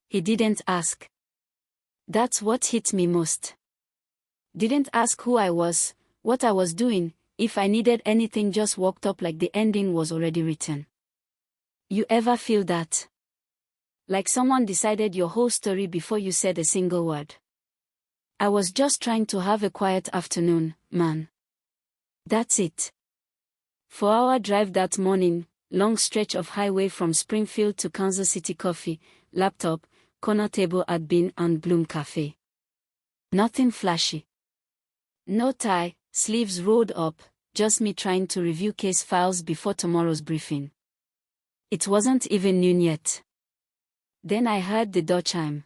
He didn't ask. That's what hit me most. Didn't ask who I was, what I was doing, if I needed anything, just walked up like the ending was already written. You ever feel that? Like someone decided your whole story before you said a single word? I was just trying to have a quiet afternoon, man. That's it. 4-hour drive that morning, long stretch of highway from Springfield to Kansas City, coffee, laptop, corner table at Bean and Bloom Cafe. Nothing flashy. No tie, sleeves rolled up, just me trying to review case files before tomorrow's briefing. It wasn't even noon yet. Then I heard the door chime.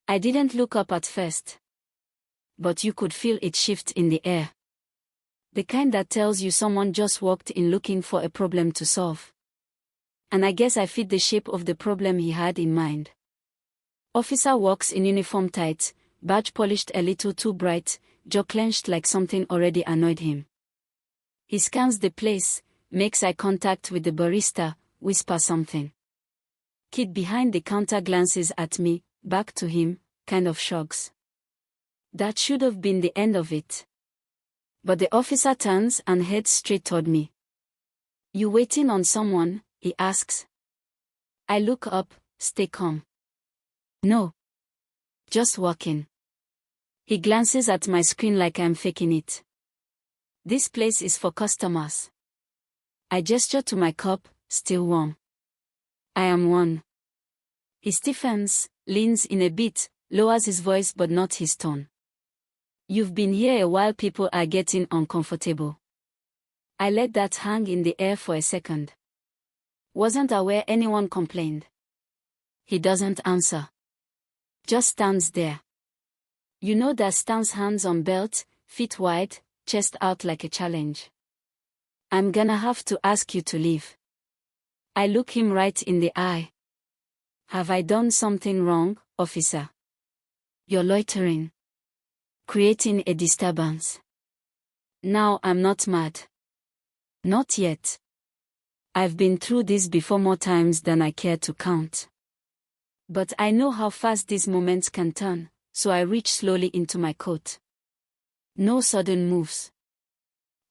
I didn't look up at first. But you could feel it shift in the air. The kind that tells you someone just walked in looking for a problem to solve. And I guess I fit the shape of the problem he had in mind. Officer walks in uniform tight, badge polished a little too bright, jaw clenched like something already annoyed him. He scans the place, makes eye contact with the barista, whispers something. Kid behind the counter glances at me, back to him, kind of shrugs. That should have been the end of it. But the officer turns and heads straight toward me. You waiting on someone? He asks. I look up, stay calm. No. Just walking. He glances at my screen like I'm faking it. This place is for customers. I gesture to my cup, still warm. I am one. He stiffens, leans in a bit, lowers his voice but not his tone. You've been here a while, people are getting uncomfortable. I let that hang in the air for a second. Wasn't aware anyone complained. He doesn't answer. Just stands there. You know that stands, hands on belt, feet wide, chest out like a challenge. I'm gonna have to ask you to leave. I look him right in the eye. Have I done something wrong, officer? You're loitering. Creating a disturbance. Now I'm not mad. Not yet. I've been through this before more times than I care to count. But I know how fast these moments can turn, so I reach slowly into my coat. No sudden moves.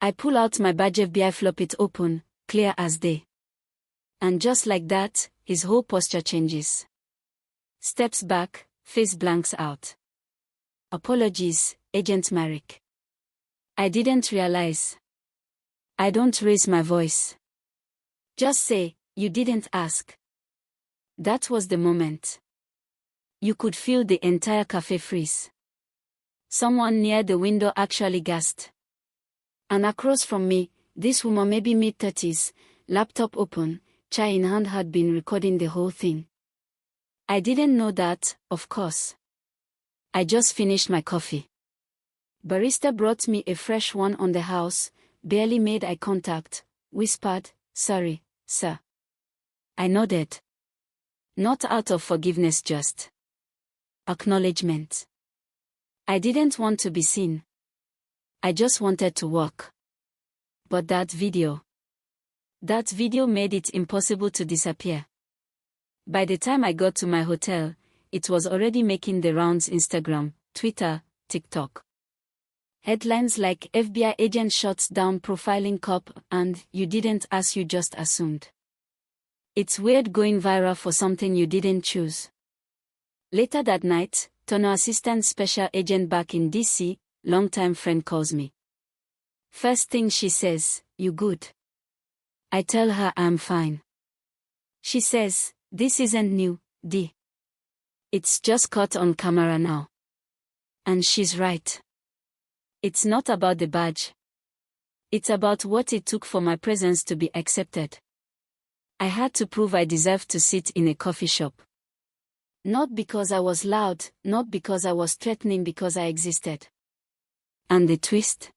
I pull out my badge, FBI, flop it open, clear as day. And just like that, his whole posture changes. Steps back, face blanks out. Apologies, Agent Merrick. I didn't realize. I don't raise my voice. Just say, you didn't ask. That was the moment. You could feel the entire cafe freeze. Someone near the window actually gasped. And across from me, this woman, maybe mid-30s, laptop open, chai in hand, had been recording the whole thing. I didn't know that, of course. I just finished my coffee. Barista brought me a fresh one on the house, barely made eye contact, whispered, sorry, sir. I nodded. Not out of forgiveness, just acknowledgement. I didn't want to be seen. I just wanted to work. But that video made it impossible to disappear. By the time I got to my hotel, it was already making the rounds: Instagram, Twitter, TikTok. Headlines like FBI agent shuts down profiling cop and you didn't ask, you just assumed. It's weird going viral for something you didn't choose. Later that night, Tono assistant special agent back in DC, longtime friend, calls me. First thing she says, you good? I tell her I'm fine. She says, this isn't new, D. It's just caught on camera now. And she's right. It's not about the badge. It's about what it took for my presence to be accepted. I had to prove I deserved to sit in a coffee shop. Not because I was loud, not because I was threatening, because I existed. And the twist?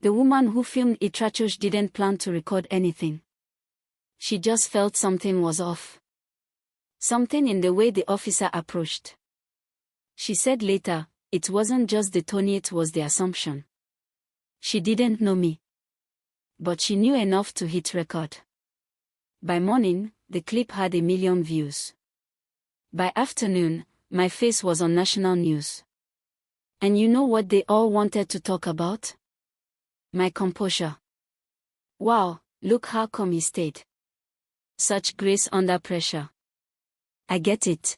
The woman who filmed it, Trachosh, didn't plan to record anything. She just felt something was off. Something in the way the officer approached. She said later, it wasn't just the tone, it was the assumption. She didn't know me. But she knew enough to hit record. By morning, the clip had 1 million views. By afternoon, my face was on national news. And you know what they all wanted to talk about? My composure. Wow, look how calm he stayed. Such grace under pressure. I get it.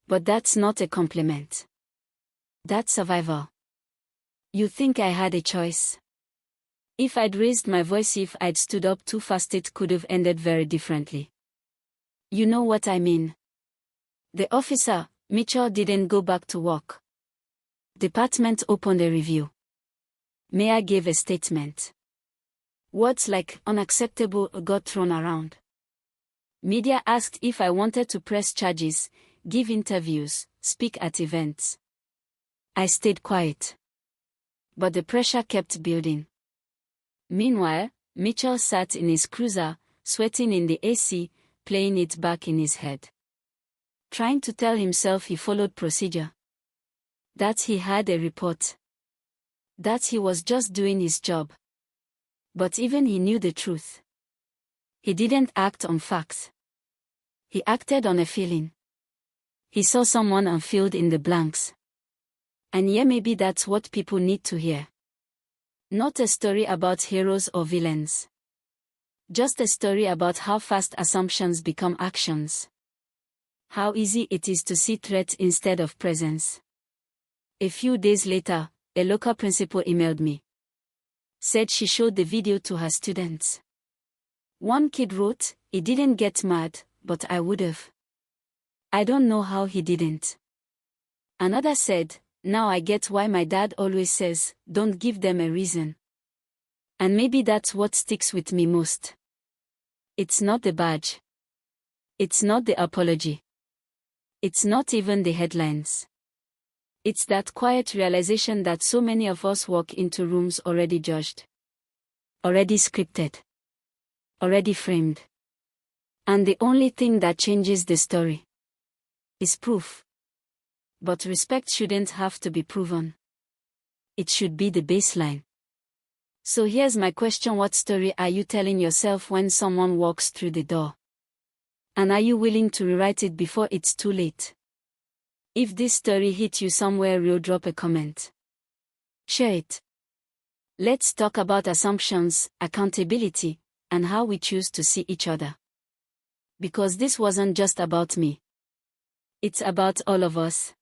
But that's not a compliment. That's survival. You think I had a choice? If I'd raised my voice, if I'd stood up too fast, it could have ended very differently. You know what I mean? The officer, Mitchell, didn't go back to work. Department opened a review. Mayor gave a statement. Words like unacceptable got thrown around. Media asked if I wanted to press charges, give interviews, speak at events. I stayed quiet. But the pressure kept building. Meanwhile, Mitchell sat in his cruiser, sweating in the AC, playing it back in his head. Trying to tell himself he followed procedure. That he had a report. That he was just doing his job. But even he knew the truth. He didn't act on facts. He acted on a feeling. He saw someone and filled in the blanks. And yeah, maybe that's what people need to hear. Not a story about heroes or villains. Just a story about how fast assumptions become actions. How easy it is to see threat instead of presence. A few days later, a local principal emailed me. Said she showed the video to her students. One kid wrote, "He didn't get mad, but I would've." I don't know how he didn't. Another said, "Now I get why my dad always says, don't give them a reason." And maybe that's what sticks with me most. It's not the badge. It's not the apology. It's not even the headlines. It's that quiet realization that so many of us walk into rooms already judged. Already scripted. Already framed. And the only thing that changes the story is proof. But respect shouldn't have to be proven. It should be the baseline. So here's my question: what story are you telling yourself when someone walks through the door? And are you willing to rewrite it before it's too late? If this story hit you somewhere real, drop a comment. Share it. Let's talk about assumptions, accountability, and how we choose to see each other. Because this wasn't just about me. It's about all of us.